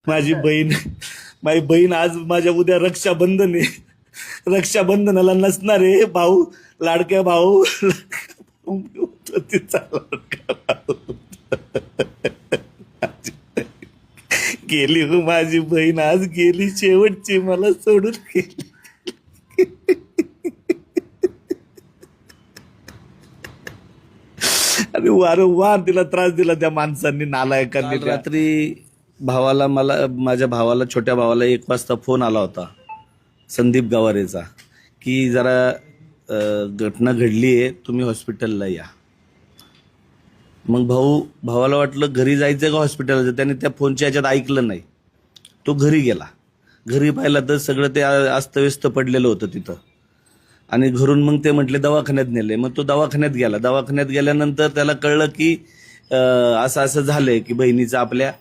माझी बहीण आज माझ्या उद्या रक्षाबंधन आहे. रक्षाबंधनाला नसणारे भाऊ, लाडक्या भाऊ, तिचा लाडका भाऊ. गेली हो माझी बहीण, आज गेली शेवटची, मला सोडून गेली. आणि वारंवार तिला त्रास दिला त्या माणसांनी, नालायकांनी. रात्री माझ्या भावाला, छोट्या भावाला 1 वाजता फोन आला होता संदीप गवारेचा, की जरा घटना घडली आहे, तुम्ही हॉस्पिटलला या. मग भावाला वाटलं घरी जायचं का हॉस्पिटलला. त्याने त्या फोनच्या ह्याच्यात ऐकलं नाही. तो घरी गेला. घरी पाहिला तर सगळं ते अस्तव्यस्त पडलेलं होतं तिथं. आणि घरून मग ते म्हटले दवाखान्यात नेले. मग तो दवाखान्यात गेला. दवाखान्यात गेल्यानंतर त्याला कळलं की असं झालंय की बहिणीचा आपल्या